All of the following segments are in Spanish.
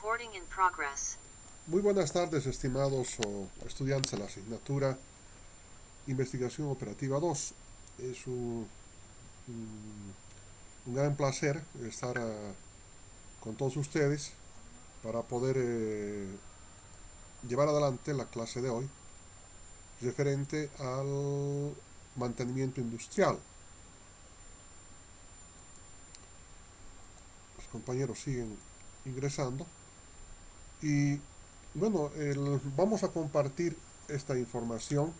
Recording in progress. Muy buenas tardes, estimados estudiantes de la asignatura Investigación Operativa 2. Es un gran placer estar con todos ustedes para poder llevar adelante la clase de hoy referente al mantenimiento industrial. Los compañeros siguen ingresando y bueno, vamos a compartir esta información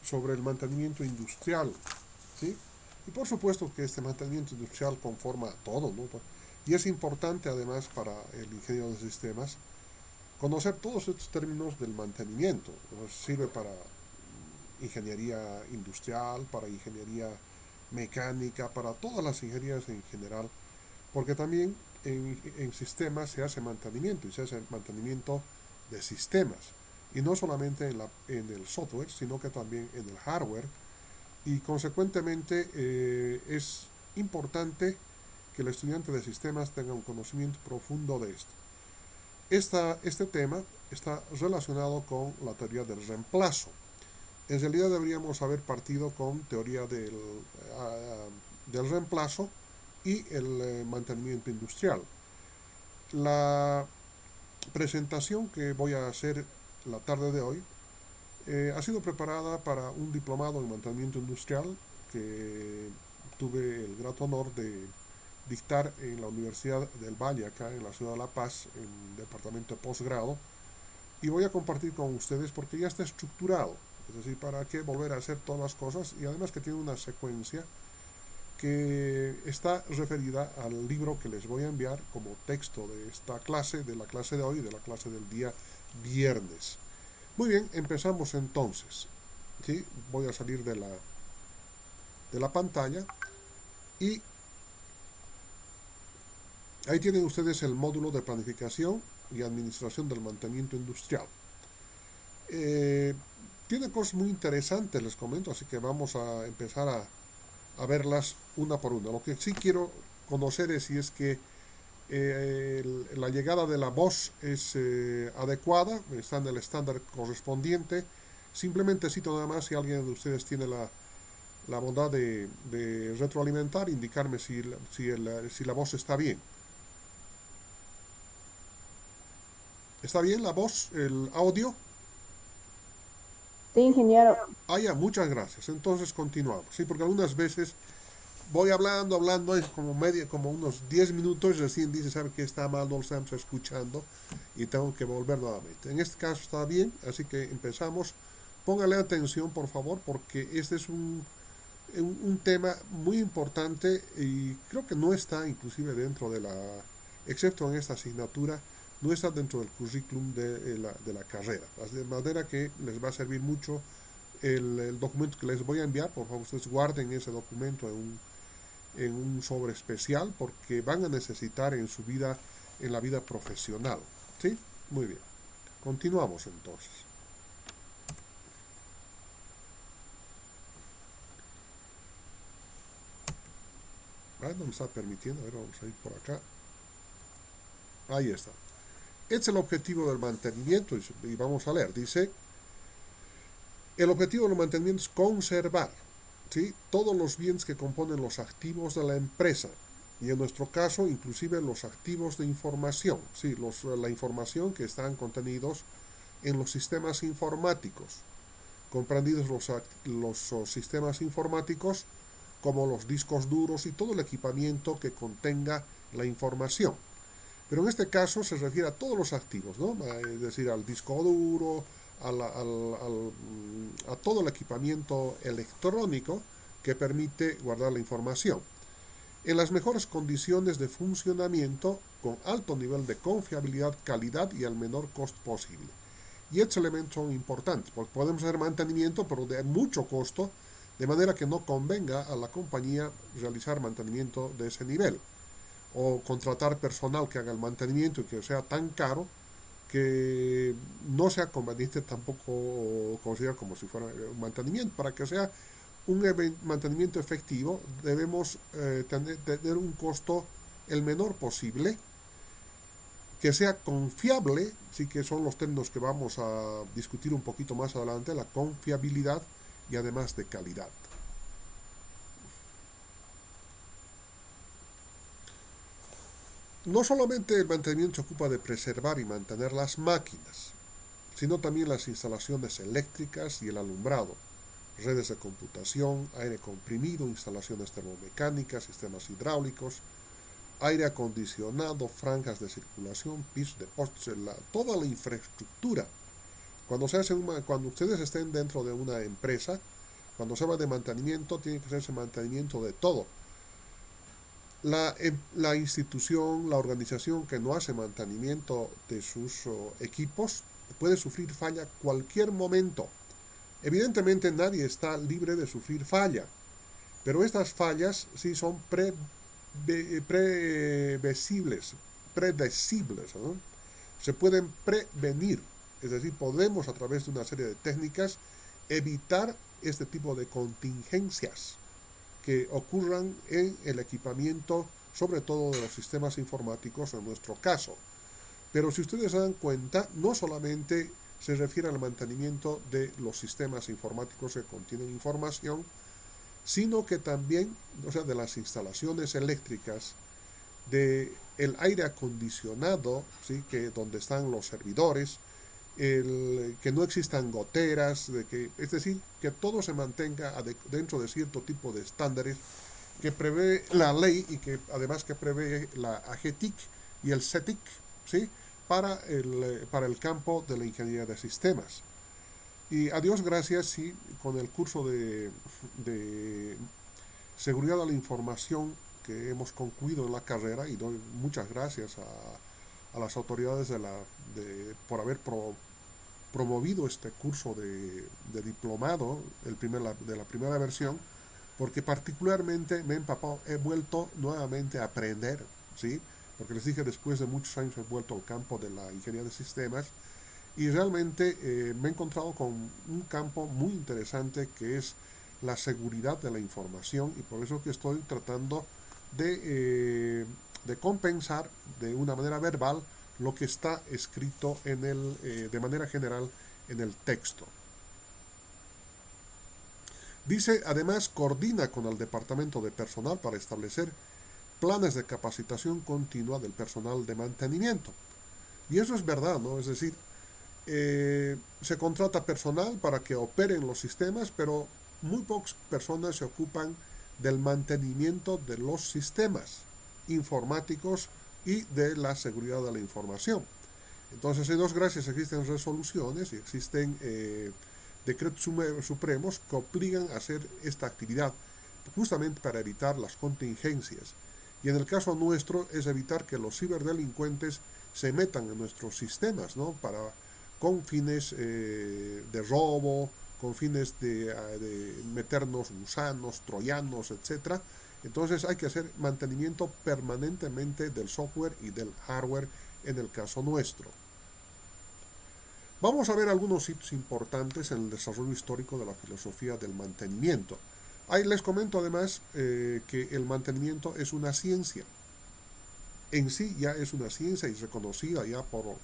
sobre el mantenimiento industrial, ¿sí? Y por supuesto que este mantenimiento industrial conforma todo, ¿no? Y es importante además para el ingeniero de sistemas conocer todos estos términos del mantenimiento. Nos sirve para ingeniería industrial, para ingeniería mecánica, para todas las ingenierías en general, porque también en sistemas se hace mantenimiento y se hace mantenimiento de sistemas. Y no solamente en el software, sino que también en el hardware. Y consecuentemente es importante que el estudiante de sistemas tenga un conocimiento profundo de esto. Este tema está relacionado con la teoría del reemplazo. En realidad deberíamos haber partido con teoría del reemplazo y el mantenimiento industrial. La presentación que voy a hacer la tarde de hoy ha sido preparada para un diplomado en mantenimiento industrial que tuve el grato honor de dictar en la Universidad del Valle, acá en la ciudad de La Paz, en el departamento de posgrado, y voy a compartir con ustedes porque ya está estructurado, es decir, para qué volver a hacer todas las cosas, y además que tiene una secuencia que está referida al libro que les voy a enviar como texto de esta clase, de la clase de hoy, de la clase del día viernes. Muy bien, empezamos entonces. ¿Sí? Voy a salir de la pantalla y ahí tienen ustedes el módulo de planificación y administración del mantenimiento industrial. Eh, Tiene cosas muy interesantes, les comento, así que vamos a empezar a verlas una por una. Lo que sí quiero conocer es si es que la llegada de la voz es adecuada, está en el estándar correspondiente. Simplemente cito nada más si alguien de ustedes tiene la bondad de retroalimentar, indicarme si la voz está bien. ¿Está bien la voz, el audio? Sí, ingeniero. Ah, ya, muchas gracias. Entonces continuamos. Sí, porque algunas veces voy hablando, es como unos 10 minutos, recién dice, ¿sabe que está mal? No lo estamos escuchando y tengo que volver nuevamente. En este caso está bien, así que empezamos. Póngale atención, por favor, porque este es un tema muy importante y creo que no está inclusive dentro excepto en esta asignatura, no está dentro del currículum de la carrera. De manera que les va a servir mucho el documento que les voy a enviar. Por favor, ustedes guarden ese documento en un sobre especial porque van a necesitar en su vida, en la vida profesional. ¿Sí? Muy bien. Continuamos entonces. Ah, no me está permitiendo. A ver, vamos a ir por acá. Ahí está. Este es el objetivo del mantenimiento y vamos a leer. Dice, el objetivo del mantenimiento es conservar, ¿sí?, todos los bienes que componen los activos de la empresa y en nuestro caso inclusive los activos de información, ¿sí?, la información que están contenidos en los sistemas informáticos, comprendidos los sistemas informáticos como los discos duros y todo el equipamiento que contenga la información. Pero en este caso se refiere a todos los activos, ¿no? Es decir, al disco duro, a todo el equipamiento electrónico que permite guardar la información en las mejores condiciones de funcionamiento, con alto nivel de confiabilidad, calidad y al menor costo posible. Y estos elementos son importantes, porque podemos hacer mantenimiento, pero de mucho costo, de manera que no convenga a la compañía realizar mantenimiento de ese nivel, o contratar personal que haga el mantenimiento y que sea tan caro que no sea conveniente tampoco considerar como si fuera un mantenimiento. Para que sea un mantenimiento efectivo debemos tener un costo el menor posible, que sea confiable, sí que son los términos que vamos a discutir un poquito más adelante, la confiabilidad y además de calidad. No solamente el mantenimiento se ocupa de preservar y mantener las máquinas, sino también las instalaciones eléctricas y el alumbrado, redes de computación, aire comprimido, instalaciones termomecánicas, sistemas hidráulicos, aire acondicionado, franjas de circulación, pisos de postes, toda la infraestructura. Cuando ustedes estén dentro de una empresa, cuando se habla de mantenimiento, tiene que hacerse mantenimiento de todo. La institución, la organización que no hace mantenimiento de sus equipos puede sufrir falla cualquier momento. Evidentemente nadie está libre de sufrir falla, pero estas fallas sí son predecibles, ¿no? Se pueden prevenir, es decir, podemos a través de una serie de técnicas evitar este tipo de contingencias que ocurran en el equipamiento, sobre todo de los sistemas informáticos en nuestro caso. Pero si ustedes se dan cuenta, no solamente se refiere al mantenimiento de los sistemas informáticos que contienen información, sino que también, o sea, de las instalaciones eléctricas, de el aire acondicionado, ¿sí? Que donde están los servidores, que no existan goteras, es decir, que todo se mantenga dentro de cierto tipo de estándares que prevé la ley y que además que prevé la AGTIC y el CETIC, ¿sí? Para el campo de la ingeniería de sistemas. Y a Dios gracias, sí, con el curso de seguridad de la información que hemos concluido en la carrera, y doy muchas gracias a las autoridades por haber promovido este curso de diplomado, de la primera versión, porque particularmente me he empapado, he vuelto nuevamente a aprender, ¿sí? Porque les dije, después de muchos años he vuelto al campo de la ingeniería de sistemas y realmente me he encontrado con un campo muy interesante que es la seguridad de la información, y por eso que estoy tratando de compensar de una manera verbal lo que está escrito de manera general en el texto. Dice, además, coordina con el Departamento de Personal para establecer planes de capacitación continua del personal de mantenimiento. Y eso es verdad, ¿no? Es decir, se contrata personal para que operen los sistemas, pero muy pocas personas se ocupan del mantenimiento de los sistemas informáticos y de la seguridad de la información. Entonces, hay dos gracias, existen resoluciones y existen decretos supremos que obligan a hacer esta actividad justamente para evitar las contingencias. Y en el caso nuestro es evitar que los ciberdelincuentes se metan en nuestros sistemas, ¿no? Con fines de robo, con fines de meternos gusanos, troyanos, etc. Entonces hay que hacer mantenimiento permanentemente del software y del hardware en el caso nuestro. Vamos a ver algunos hitos importantes en el desarrollo histórico de la filosofía del mantenimiento. Ahí les comento además que el mantenimiento es una ciencia. En sí ya es una ciencia y reconocida ya por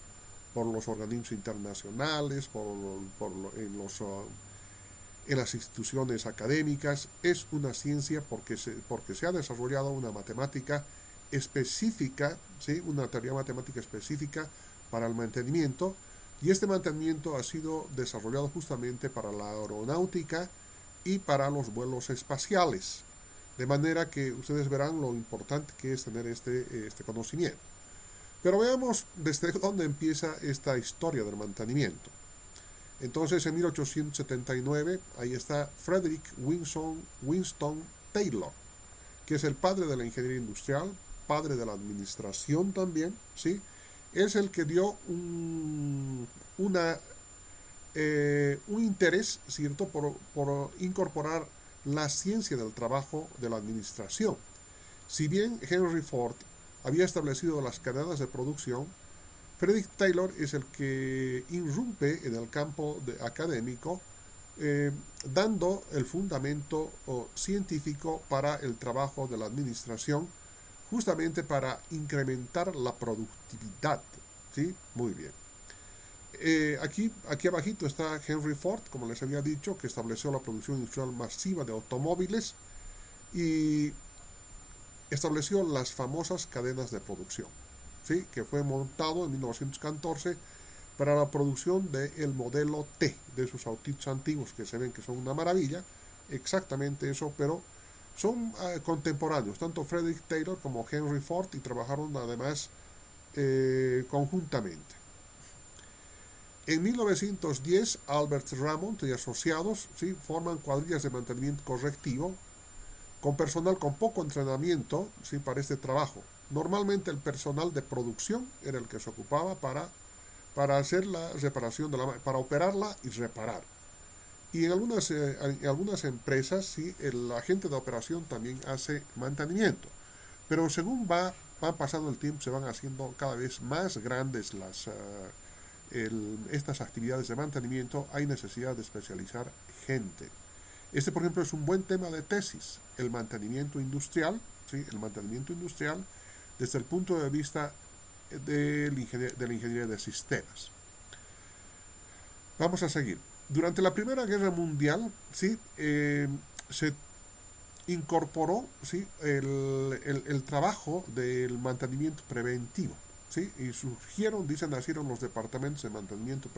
los organismos internacionales, en las instituciones académicas. Es una ciencia porque se ha desarrollado una matemática específica, ¿sí? Una teoría matemática específica para el mantenimiento, y este mantenimiento ha sido desarrollado justamente para la aeronáutica y para los vuelos espaciales. De manera que ustedes verán lo importante que es tener este conocimiento. Pero veamos desde dónde empieza esta historia del mantenimiento. Entonces, en 1879, ahí está Frederick Winston Taylor, que es el padre de la ingeniería industrial, padre de la administración también, ¿sí? Es el que dio un interés, ¿cierto?, por incorporar la ciencia del trabajo de la administración. Si bien Henry Ford había establecido las cadenas de producción, Frederick Taylor es el que irrumpe en el campo académico, dando el fundamento científico para el trabajo de la administración, justamente para incrementar la productividad. ¿Sí? Muy bien. Aquí abajito está Henry Ford, como les había dicho, que estableció la producción industrial masiva de automóviles y estableció las famosas cadenas de producción, ¿sí? Que fue montado en 1914 para la producción del modelo T, de esos autitos antiguos que se ven que son una maravilla, exactamente eso, pero son contemporáneos, tanto Frederick Taylor como Henry Ford, y trabajaron además conjuntamente. En 1910, Albert Ramond y asociados, ¿sí?, forman cuadrillas de mantenimiento correctivo con personal con poco entrenamiento, ¿sí?, para este trabajo. Normalmente el personal de producción era el que se ocupaba para hacer la reparación para operarla y reparar. Y en algunas empresas, sí, el agente de operación también hace mantenimiento. Pero según va pasando el tiempo, se van haciendo cada vez más grandes estas actividades de mantenimiento, hay necesidad de especializar gente. Este, por ejemplo, es un buen tema de tesis, el mantenimiento industrial, ¿sí? El mantenimiento industrial desde el punto de vista de la ingeniería de sistemas. Vamos a seguir. Durante la Primera Guerra Mundial, ¿sí?, se incorporó, ¿sí?, el trabajo del mantenimiento preventivo, ¿sí? Y surgieron, dicen, nacieron los departamentos de mantenimiento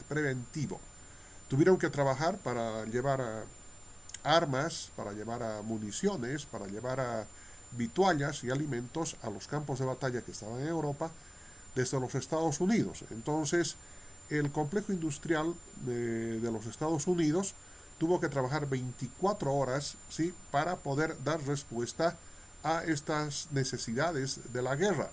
preventivo. Tuvieron que trabajar para llevar a armas, para llevar a municiones, para llevar a vituallas y alimentos a los campos de batalla que estaban en Europa desde los Estados Unidos. Entonces, el complejo industrial de los Estados Unidos tuvo que trabajar 24 horas, ¿sí?, para poder dar respuesta a estas necesidades de la guerra.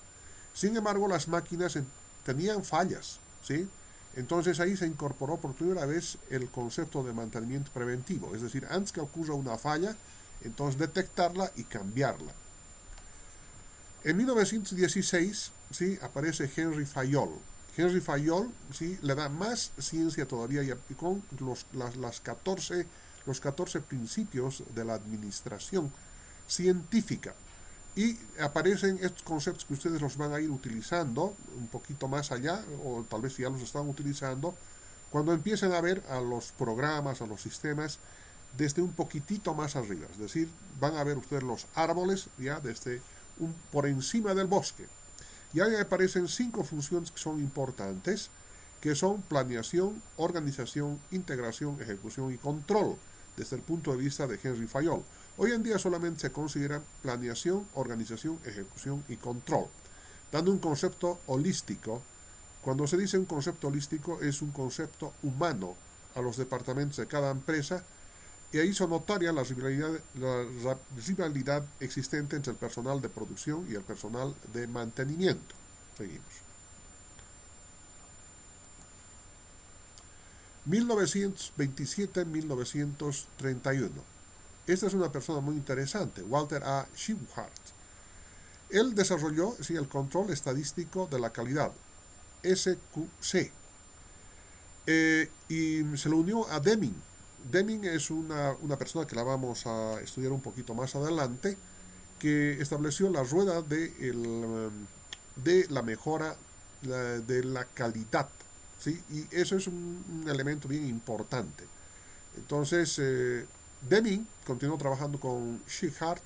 Sin embargo, las máquinas tenían fallas, ¿sí? Entonces ahí se incorporó por primera vez el concepto de mantenimiento preventivo, es decir, antes que ocurra una falla, entonces detectarla y cambiarla. En 1916, ¿sí?, aparece Henry Fayol. Henry Fayol, ¿sí?, le da más ciencia todavía y con los 14 principios de la administración científica. Y aparecen estos conceptos que ustedes los van a ir utilizando un poquito más allá, o tal vez ya los están utilizando, cuando empiecen a ver a los programas, a los sistemas, desde un poquitito más arriba. Es decir, van a ver ustedes los árboles ya desde por encima del bosque. Y ahí aparecen 5 funciones que son importantes, que son planeación, organización, integración, ejecución y control, desde el punto de vista de Henry Fayol. Hoy en día solamente se considera planeación, organización, ejecución y control, dando un concepto holístico. Cuando se dice un concepto holístico, es un concepto humano a los departamentos de cada empresa, y ahí hizo notoria la rivalidad existente entre el personal de producción y el personal de mantenimiento. Seguimos. 1927-1931. Esta es una persona muy interesante, Walter A. Shewhart. Él desarrolló, sí, el control estadístico de la calidad, SQC, y se lo unió a Deming. Deming es una persona que la vamos a estudiar un poquito más adelante, que estableció la rueda de la mejora de la calidad, ¿sí? Y eso es un elemento bien importante. Entonces, Deming continuó trabajando con Shewhart,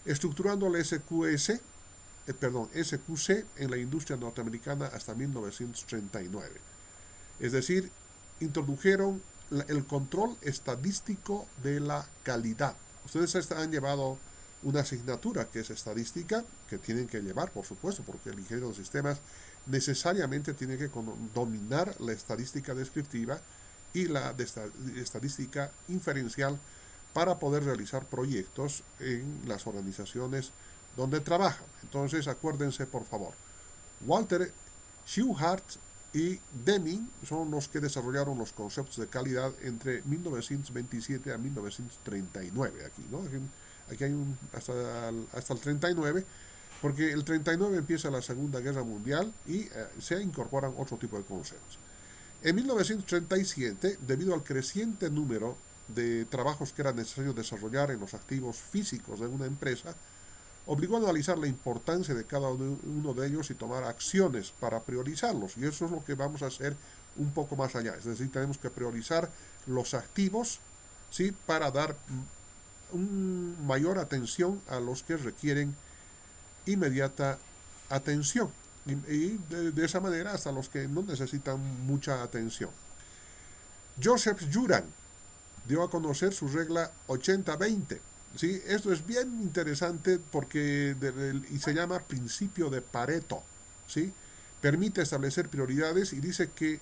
estructurando el SQC en la industria norteamericana hasta 1939. Es decir, introdujeron el control estadístico de la calidad. Ustedes han llevado una asignatura que es estadística, que tienen que llevar, por supuesto, porque el ingeniero de sistemas necesariamente tiene que dominar la estadística descriptiva y la estadística inferencial para poder realizar proyectos en las organizaciones donde trabajan. Entonces, acuérdense, por favor, Walter Shewhart y Deming son los que desarrollaron los conceptos de calidad entre 1927 a 1939. Aquí, ¿no? Aquí hay hasta el 39, porque el 39 empieza la Segunda Guerra Mundial y se incorporan otro tipo de conceptos. En 1937, debido al creciente número de trabajos que era necesario desarrollar en los activos físicos de una empresa, obligó a analizar la importancia de cada uno de ellos y tomar acciones para priorizarlos. Y eso es lo que vamos a hacer un poco más allá. Es decir, tenemos que priorizar los activos, ¿sí?, para dar mayor atención a los que requieren inmediata atención. Y de esa manera hasta los que no necesitan mucha atención. Joseph Juran dio a conocer su regla 80-20. ¿Sí? Esto es bien interesante porque y se llama principio de Pareto. ¿Sí? Permite establecer prioridades y dice que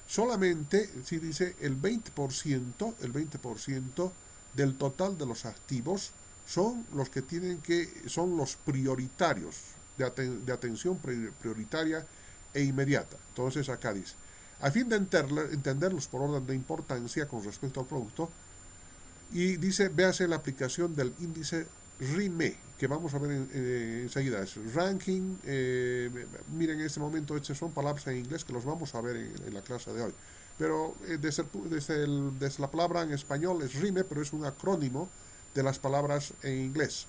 solamente, ¿sí?, dice el 20% del total de los activos son los que son los prioritarios, de atención prioritaria e inmediata. Entonces acá dice, a fin de entenderlos por orden de importancia con respecto al producto, y dice, véase la aplicación del índice RIME, que vamos a ver enseguida. Es ranking, miren, en este momento estas son palabras en inglés que los vamos a ver en la clase de hoy. Pero desde la palabra en español es RIME, pero es un acrónimo de las palabras en inglés.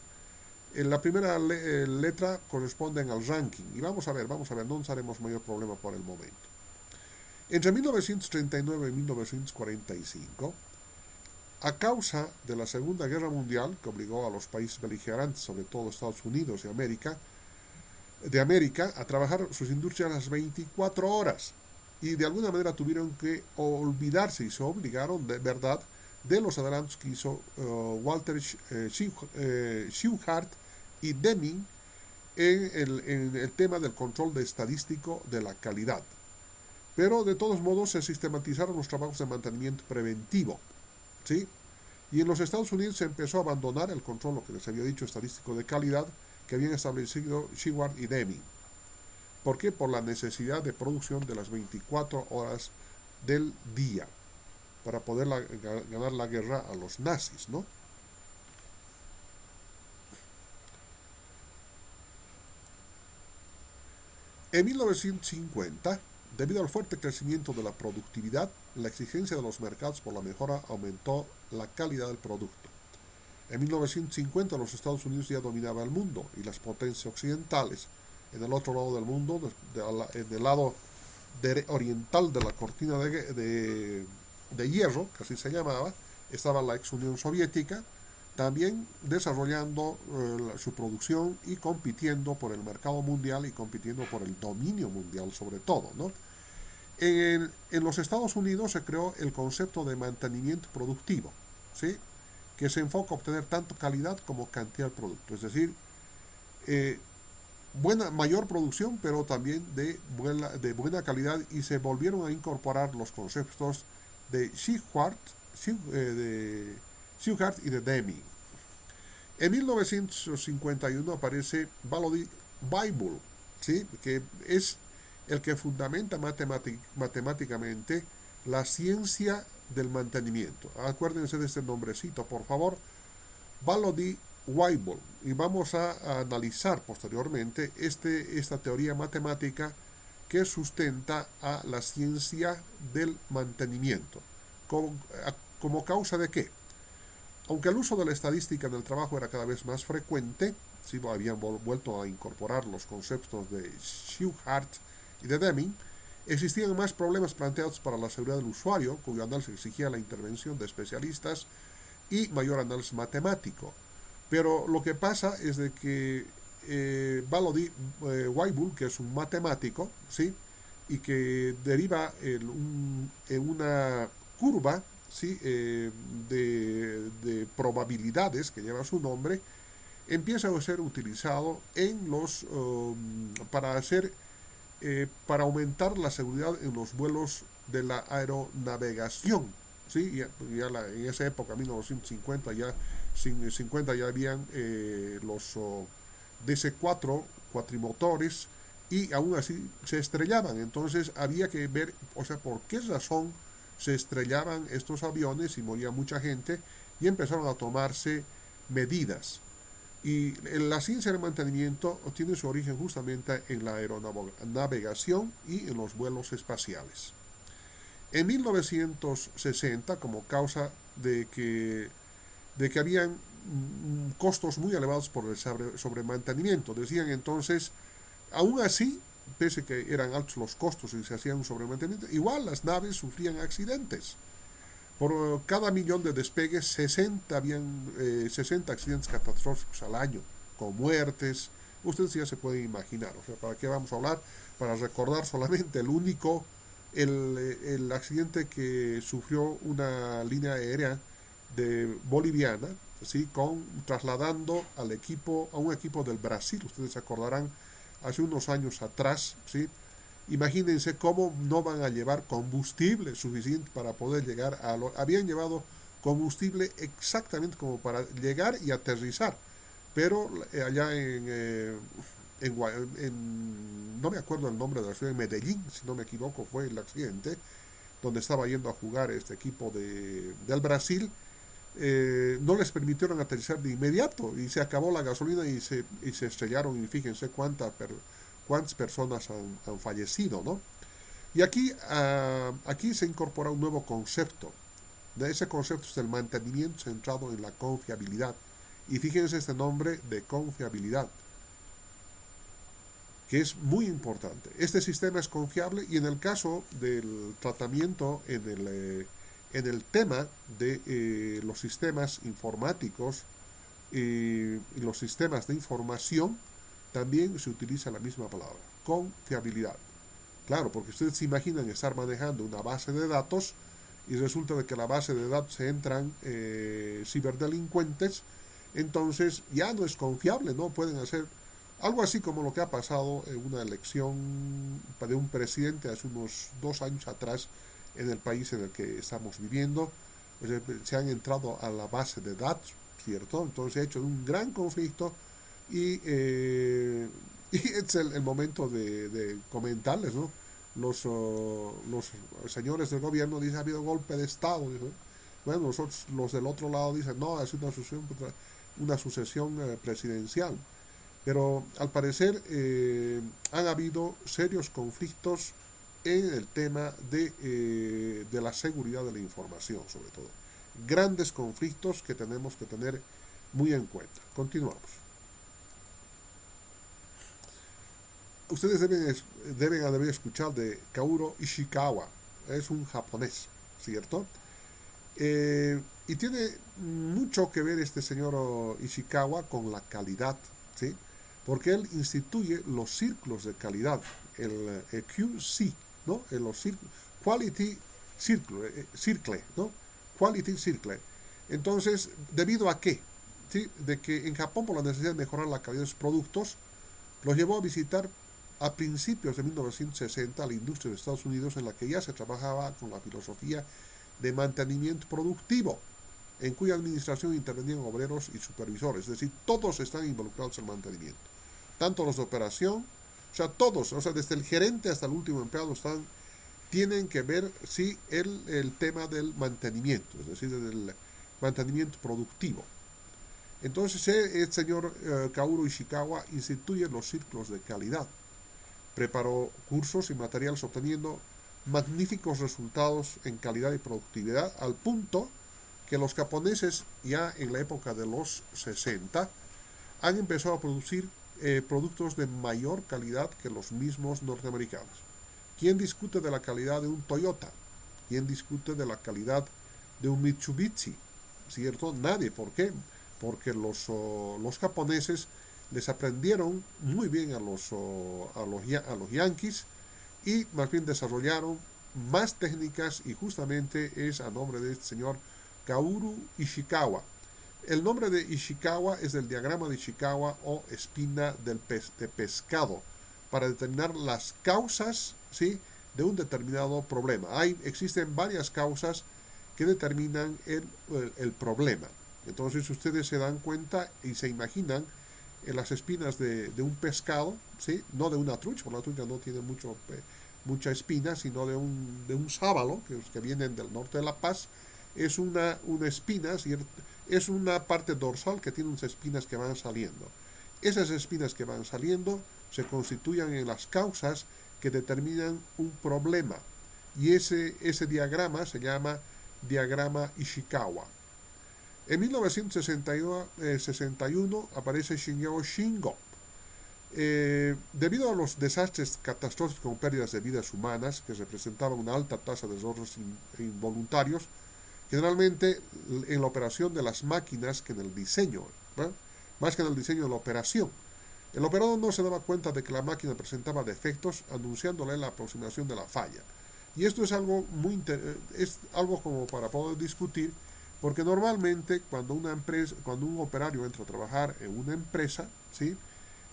La primera letra corresponde al ranking. Y vamos a ver, no nos haremos mayor problema por el momento. Entre 1939 y 1945, a causa de la Segunda Guerra Mundial, que obligó a los países beligerantes, sobre todo Estados Unidos y de América, a trabajar sus industrias a las 24 horas. Y de alguna manera tuvieron que olvidarse y se obligaron de verdad de los adelantos que hizo Walter Shewhart y Deming en el tema del control estadístico de la calidad. Pero de todos modos se sistematizaron los trabajos de mantenimiento preventivo, ¿sí? Y en los Estados Unidos se empezó a abandonar el control, lo que les había dicho, estadístico de calidad, que habían establecido Shewhart y Deming. ¿Por qué? Por la necesidad de producción de las 24 horas del día, para poder ganar la guerra a los nazis, ¿no? En 1950, debido al fuerte crecimiento de la productividad, la exigencia de los mercados por la mejora aumentó la calidad del producto. En 1950 los Estados Unidos ya dominaban el mundo y las potencias occidentales. En el otro lado del mundo, en el lado oriental de la cortina de hierro, que así se llamaba, estaba la ex Unión Soviética, también desarrollando su producción y compitiendo por el mercado mundial y compitiendo por el dominio mundial sobre todo, ¿no? En los Estados Unidos se creó el concepto de mantenimiento productivo, ¿sí?, que se enfoca a obtener tanto calidad como cantidad de producto, es decir, mayor producción, pero también de buena calidad, y se volvieron a incorporar los conceptos de Shewhart y de Deming. En 1951 aparece Ballody Bible, ¿sí?, que es el que fundamenta matemáticamente la ciencia del mantenimiento. Acuérdense de este nombrecito, por favor, Ballody Bible. Y vamos a analizar posteriormente esta teoría matemática que sustenta a la ciencia del mantenimiento. ¿Como causa de qué? Aunque el uso de la estadística en el trabajo era cada vez más frecuente, sí, habían vuelto a incorporar los conceptos de Shewhart y de Deming, existían más problemas planteados para la seguridad del usuario, cuyo análisis exigía la intervención de especialistas y mayor análisis matemático. Pero lo que pasa es de que Ballody Weibull, que es un matemático, ¿sí?, y que deriva en una curva, ¿sí?, de probabilidades que lleva su nombre, empieza a ser utilizado para aumentar la seguridad en los vuelos de la aeronavegación. ¿Sí? En esa época, 1950, ya habían los DC-4 cuatrimotores, y aún así se estrellaban. Entonces había que ver, o sea, por qué razón se estrellaban estos aviones y moría mucha gente, y empezaron a tomarse medidas. Y la ciencia del mantenimiento tiene su origen justamente en la aeronavegación y en los vuelos espaciales. En 1960, como causa de que habían costos muy elevados por el sobremantenimiento. Decían entonces, aún así, pese que eran altos los costos y se hacían un sobremantenimiento, igual las naves sufrían accidentes. Por cada millón de despegues, 60 accidentes catastróficos al año, con muertes. Ustedes ya se pueden imaginar. O sea, ¿para qué vamos a hablar? Para recordar solamente el accidente que sufrió una línea aérea de boliviana, ¿sí? Trasladando a un equipo del Brasil. Ustedes se acordarán, hace unos años atrás, ¿sí? Imagínense cómo no van a llevar combustible suficiente para poder llegar Habían llevado combustible exactamente como para llegar y aterrizar, pero allá no me acuerdo el nombre de la ciudad, en Medellín, si no me equivoco, fue el accidente, donde estaba yendo a jugar este equipo del Brasil. No les permitieron aterrizar de inmediato y se acabó la gasolina y se estrellaron, y fíjense cuántas personas han fallecido, ¿no? Y aquí se incorpora un nuevo concepto. De ese concepto es el mantenimiento centrado en la confiabilidad. Y fíjense este nombre de confiabilidad, que es muy importante. Este sistema es confiable y en el caso del tratamiento, en el tema de los sistemas informáticos y los sistemas de información, también se utiliza la misma palabra, confiabilidad. Claro, porque ustedes se imaginan estar manejando una base de datos y resulta de que la base de datos se entran ciberdelincuentes, entonces ya no es confiable, ¿no? Pueden hacer algo así como lo que ha pasado en una elección de un presidente hace unos 2 años atrás en el país en el que estamos viviendo. Pues, se han entrado a la base de datos, ¿cierto? Entonces se ha hecho un gran conflicto y es el momento de comentarles, ¿no? Los señores del gobierno dicen ha habido golpe de Estado. ¿No? Bueno, nosotros, los del otro lado dicen no, es una sucesión presidencial. Pero al parecer han habido serios conflictos en el tema de la seguridad de la información, sobre todo. Grandes conflictos que tenemos que tener muy en cuenta. Continuamos. Ustedes deben haber escuchado de Kaoru Ishikawa. Es un japonés, ¿cierto? Y tiene mucho que ver este señor Ishikawa con la calidad, ¿sí? Porque él instituye los círculos de calidad, el QC, ¿no? Quality Circle, ¿no? Quality Circle. Entonces, ¿debido a qué? ¿Sí? De que en Japón, por la necesidad de mejorar la calidad de sus productos, los llevó a visitar a principios de 1960 la industria de Estados Unidos, en la que ya se trabajaba con la filosofía de mantenimiento productivo, en cuya administración intervenían obreros y supervisores, es decir, todos están involucrados en el mantenimiento, tanto los de operación, o sea, todos, o sea, desde el gerente hasta el último empleado tienen que ver, sí, el tema del mantenimiento, es decir, del mantenimiento productivo. Entonces el señor Kaoru Ishikawa instituye los círculos de calidad, preparó cursos y materiales obteniendo magníficos resultados en calidad y productividad, al punto que los japoneses ya en la época de los 60 han empezado a producir productos de mayor calidad que los mismos norteamericanos. ¿Quién discute de la calidad de un Toyota? ¿Quién discute de la calidad de un Mitsubishi? ¿Cierto? Nadie. ¿Por qué? Porque los japoneses les aprendieron muy bien a los yanquis y más bien desarrollaron más técnicas, y justamente es a nombre de este señor Kaoru Ishikawa. El nombre de Ishikawa es del diagrama de Ishikawa o espina de pescado, para determinar las causas, ¿sí?, de un determinado problema. Existen varias causas que determinan el problema. Entonces ustedes se dan cuenta y se imaginan en las espinas de un pescado, ¿sí?, no de una trucha, porque la trucha no tiene mucha espina, sino de un sábalo, que vienen del norte de La Paz. Es una espina, ¿cierto? Es una parte dorsal que tiene unas espinas que van saliendo. Esas espinas que van saliendo se constituyen en las causas que determinan un problema. Y ese diagrama se llama diagrama Ishikawa. En 1961 aparece Shingeo Shingo. Debido a los desastres catastróficos con pérdidas de vidas humanas, que representaban una alta tasa de errores involuntarios, generalmente en la operación de las máquinas que en el diseño, ¿verdad? Más que en el diseño de la operación. El operador no se daba cuenta de que la máquina presentaba defectos, anunciándole la aproximación de la falla. Y esto es algo es algo como para poder discutir, porque normalmente cuando una empresa, cuando un operario entra a trabajar en una empresa, ¿sí?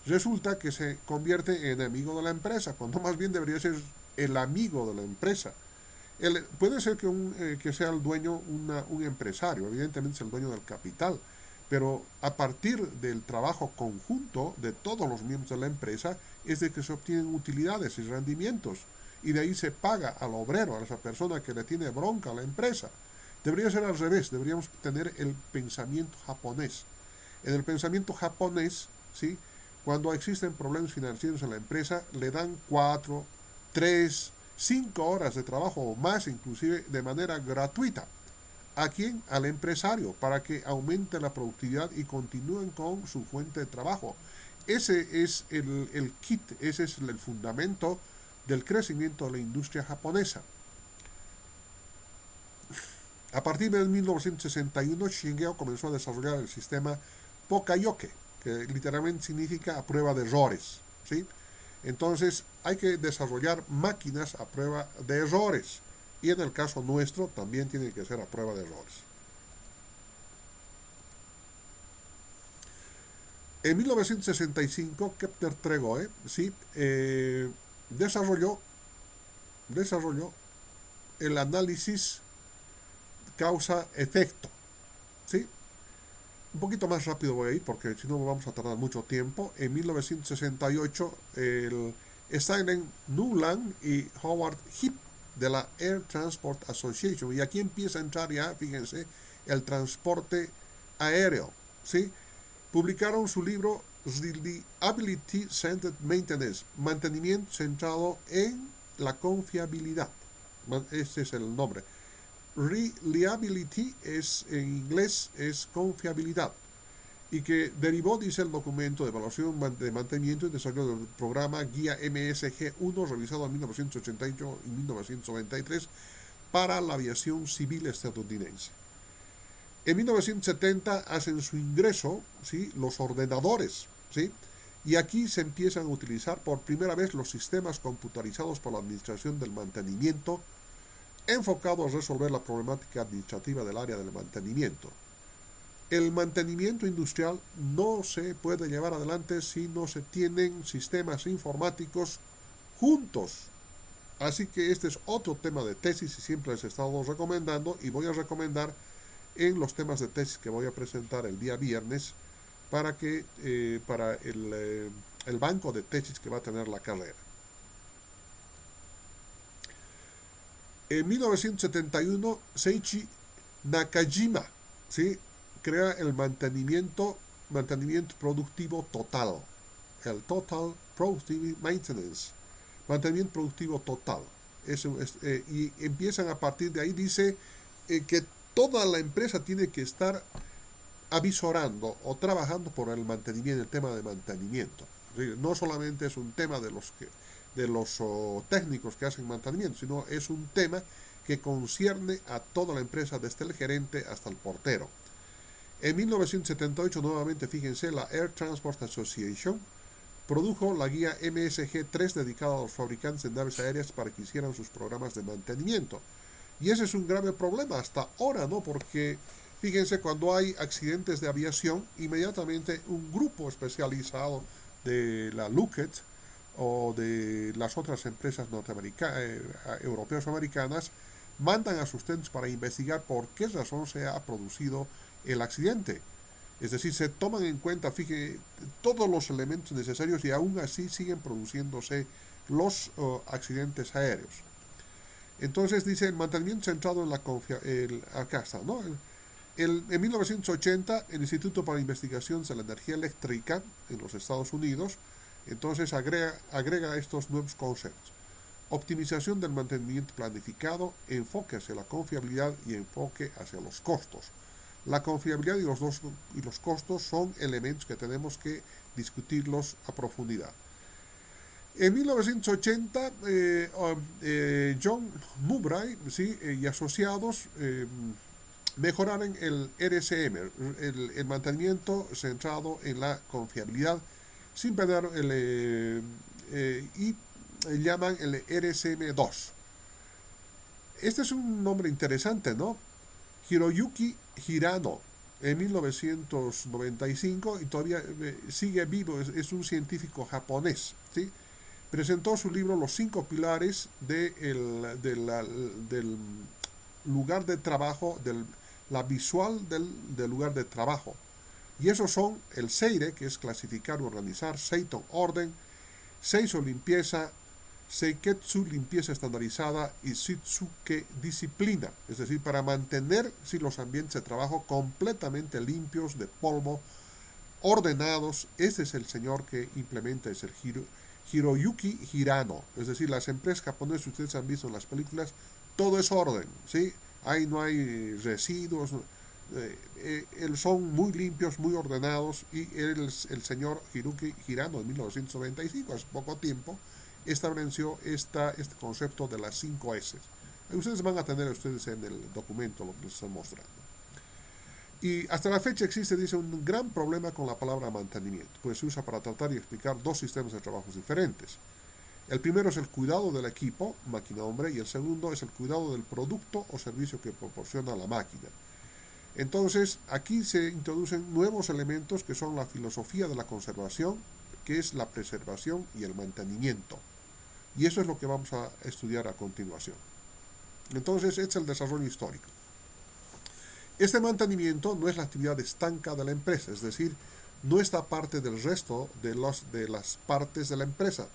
Resulta que se convierte en enemigo de la empresa, cuando más bien debería ser el amigo de la empresa. Puede ser que sea el dueño un empresario, evidentemente es el dueño del capital, pero a partir del trabajo conjunto de todos los miembros de la empresa es de que se obtienen utilidades y rendimientos, y de ahí se paga al obrero, a esa persona que le tiene bronca a la empresa. Debería ser al revés, deberíamos tener el pensamiento japonés. En el pensamiento japonés, ¿sí? Cuando existen problemas financieros en la empresa, le dan 4, 3, 5 horas de trabajo o más, inclusive de manera gratuita. ¿A quién? Al empresario, para que aumente la productividad y continúen con su fuente de trabajo. Ese es el kit, ese es el fundamento del crecimiento de la industria japonesa. A partir de 1961, Shingeo comenzó a desarrollar el sistema Pokayoke, que literalmente significa a prueba de errores, ¿sí? Entonces hay que desarrollar máquinas a prueba de errores. Y en el caso nuestro también tiene que ser a prueba de errores. En 1965, Kepler Tregoe, ¿sí? desarrolló, desarrolló el análisis causa-efecto, ¿sí? Un poquito más rápido voy a ir porque si no vamos a tardar mucho tiempo. En 1968, el Stanley Newland y Howard Heap de la Air Transport Association, y aquí empieza a entrar ya, fíjense, el transporte aéreo, ¿sí? Publicaron su libro Reliability Centered Maintenance, mantenimiento centrado en la confiabilidad. Este es el nombre. Reliability es, en inglés es confiabilidad, y que derivó, dice el documento de evaluación de mantenimiento y desarrollo del programa Guía MSG-1 revisado en 1988 y 1993 para la aviación civil estadounidense. En 1970 hacen su ingreso, ¿sí? Los ordenadores, ¿sí? Y aquí se empiezan a utilizar por primera vez los sistemas computarizados por la administración del mantenimiento, enfocado a resolver la problemática administrativa del área del mantenimiento. El mantenimiento industrial no se puede llevar adelante si no se tienen sistemas informáticos juntos. Así que este es otro tema de tesis y siempre les he estado recomendando, y voy a recomendar en los temas de tesis que voy a presentar el día viernes para el banco de tesis que va a tener la carrera. En 1971, Seiichi Nakajima, ¿sí? Crea el mantenimiento productivo total, el Total Productive Maintenance, mantenimiento productivo total. Y empiezan a partir de ahí, dice que toda la empresa tiene que estar avisorando o trabajando por el mantenimiento, el tema de mantenimiento. No solamente es un tema de los técnicos que hacen mantenimiento, sino es un tema que concierne a toda la empresa, desde el gerente hasta el portero. En 1978, nuevamente, fíjense, la Air Transport Association produjo la guía MSG-3 dedicada a los fabricantes de naves aéreas para que hicieran sus programas de mantenimiento. Y ese es un grave problema hasta ahora, ¿no? Porque fíjense, cuando hay accidentes de aviación, inmediatamente un grupo especializado de la Lockheed o de las otras empresas europeas o americanas mandan a sus técnicos para investigar por qué razón se ha producido el accidente. Es decir, se toman en cuenta, fíjense, todos los elementos necesarios, y aún así siguen produciéndose los accidentes aéreos. Entonces dice el mantenimiento centrado en la confiabilidad. Acá está, ¿no? En 1980, el Instituto para Investigaciones de la Energía Eléctrica en los Estados Unidos, entonces agrega estos nuevos conceptos: optimización del mantenimiento planificado, enfoque hacia la confiabilidad y enfoque hacia los costos. La confiabilidad y los costos son elementos que tenemos que discutirlos a profundidad. En 1980, John Mowbray, ¿sí? Y asociados mejoraron el RCM, el mantenimiento centrado en la confiabilidad, sin perder y llaman el RCM2. Este es un nombre interesante, ¿no? Hiroyuki Hirano, en 1995, y todavía sigue vivo, es un científico japonés, ¿sí? Presentó su libro Los 5 pilares del lugar de trabajo, la visual del lugar de trabajo. Y esos son el Seire, que es clasificar o organizar, Seiton, orden, Seiso, limpieza, Seiketsu, limpieza estandarizada, y Shitsuke, disciplina. Es decir, para mantener los ambientes de trabajo completamente limpios de polvo, ordenados. Este es el señor que implementa, es el Hiroyuki Hirano. Es decir, las empresas japonesas, ustedes han visto en las películas, todo es orden, ¿sí? Ahí no hay residuos, son muy limpios, muy ordenados, y el señor Hiroyuki Hirano en 1995, hace poco tiempo, estableció este concepto de las 5 S. Ustedes van a tener ustedes en el documento lo que les estoy mostrando. Y hasta la fecha existe, dice, un gran problema con la palabra mantenimiento, pues se usa para tratar y explicar dos sistemas de trabajos diferentes. El primero es el cuidado del equipo, máquina-hombre, y el segundo es el cuidado del producto o servicio que proporciona la máquina. Entonces, aquí se introducen nuevos elementos que son la filosofía de la conservación, que es la preservación y el mantenimiento. Y eso es lo que vamos a estudiar a continuación. Entonces, este es el desarrollo histórico. Este mantenimiento no es la actividad estanca de la empresa, es decir, no está parte del resto de las partes de la empresa.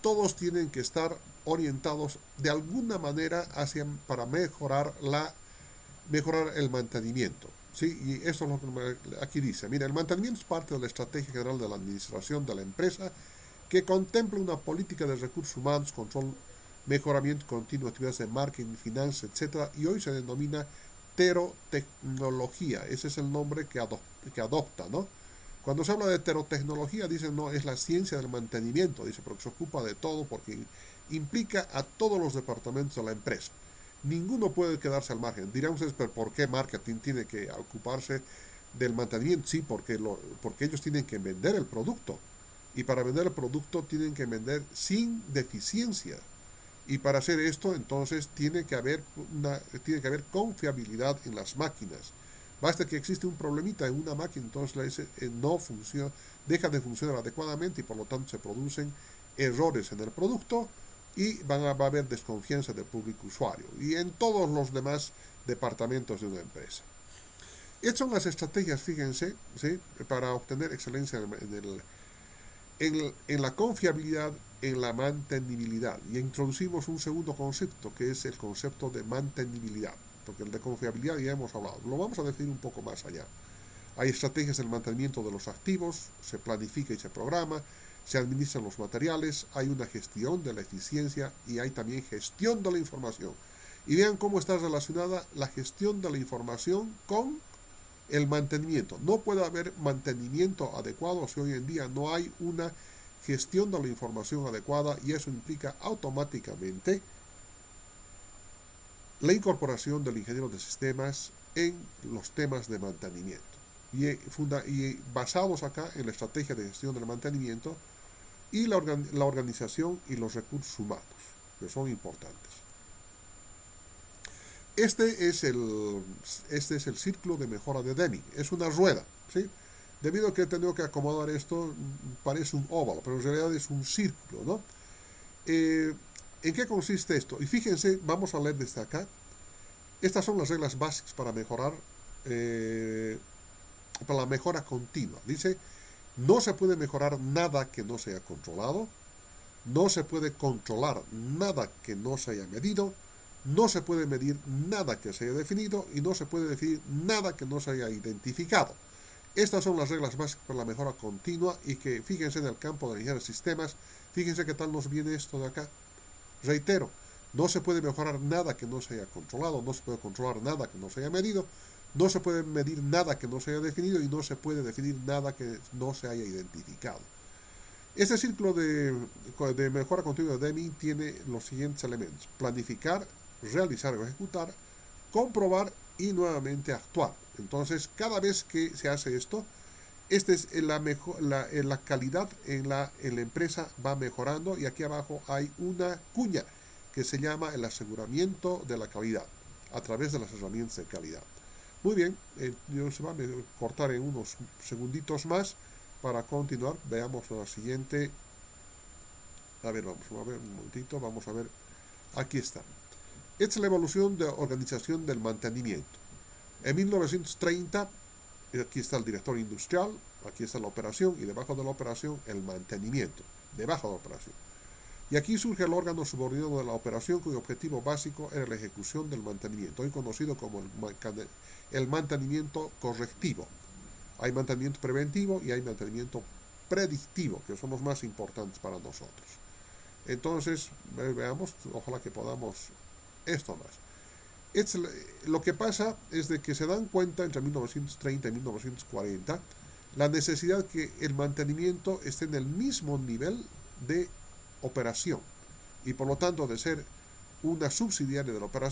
Todos tienen que estar orientados de alguna manera para mejorar el mantenimiento. ¿Sí? Y eso es lo que aquí dice. Mira, el mantenimiento es parte de la estrategia general de la administración de la empresa, que contempla una política de recursos humanos, control, mejoramiento continuo, actividades de marketing, finanzas, etc. Y hoy se denomina terotecnología. Ese es el nombre que adopta, ¿no? Cuando se habla de terotecnología, dicen, no, es la ciencia del mantenimiento, dice, porque se ocupa de todo, porque implica a todos los departamentos de la empresa. Ninguno puede quedarse al margen. Dirán ustedes, pero ¿por qué marketing tiene que ocuparse del mantenimiento? Sí, porque ellos tienen que vender el producto. Y para vender el producto tienen que vender sin deficiencia. Y para hacer esto, entonces, tiene que haber confiabilidad en las máquinas. Basta que existe un problemita en una máquina, entonces no funciona, deja de funcionar adecuadamente y por lo tanto se producen errores en el producto y va a haber desconfianza del público usuario y en todos los demás departamentos de una empresa. Estas son las estrategias, fíjense, ¿sí? Para obtener excelencia en la confiabilidad, en la mantenibilidad. Y introducimos un segundo concepto, que es el concepto de mantenibilidad, porque el de confiabilidad ya hemos hablado. Lo vamos a definir un poco más allá. Hay estrategias del mantenimiento de los activos, se planifica y se programa, se administran los materiales, hay una gestión de la eficiencia y hay también gestión de la información. Y vean cómo está relacionada la gestión de la información con el mantenimiento. No puede haber mantenimiento adecuado si hoy en día no hay una gestión de la información adecuada, y eso implica automáticamente la incorporación del ingeniero de sistemas en los temas de mantenimiento. Y basados acá en la estrategia de gestión del mantenimiento y la organización y los recursos humanos, que son importantes. Este es el círculo de mejora de Deming. Es una rueda, ¿sí? Debido a que he tenido que acomodar esto, parece un óvalo, pero en realidad es un círculo, ¿no? ¿En qué consiste esto? Y fíjense, vamos a leer desde acá. Estas son las reglas básicas para mejorar, para la mejora continua. Dice, no se puede mejorar nada que no sea controlado, no se puede controlar nada que no se haya medido, no se puede medir nada que se haya definido y no se puede definir nada que no se haya identificado. Estas son las reglas básicas para la mejora continua y que, fíjense, en el campo de la ingeniería de sistemas, fíjense qué tal nos viene esto de acá. Reitero, no se puede mejorar nada que no se haya controlado, no se puede controlar nada que no se haya medido, No se puede medir nada que no se haya definido y no se puede definir nada que no se haya identificado. Este ciclo de mejora continua de Deming tiene los siguientes elementos: planificar, realizar o ejecutar, comprobar y nuevamente actuar. Entonces, cada vez que se hace esto, esta es la calidad en la empresa va mejorando, y aquí abajo hay una cuña que se llama el aseguramiento de la calidad a través de las herramientas de calidad. Muy bien, yo se va a cortar en unos segunditos más para continuar. Veamos la siguiente. A ver, vamos a ver un momentito, vamos a ver. Aquí está. Esta es la evolución de organización del mantenimiento. En 1930, aquí está el director industrial, aquí está la operación y debajo de la operación el mantenimiento, debajo de la operación. Y aquí surge el órgano subordinado de la operación, cuyo objetivo básico era la ejecución del mantenimiento, hoy conocido como el mantenimiento correctivo. Hay mantenimiento preventivo y hay mantenimiento predictivo, que son los más importantes para nosotros. Entonces, veamos, ojalá que podamos esto más. Lo que pasa es de que se dan cuenta entre 1930 y 1940 la necesidad que el mantenimiento esté en el mismo nivel de operación, y por lo tanto de ser una subsidiaria de la operación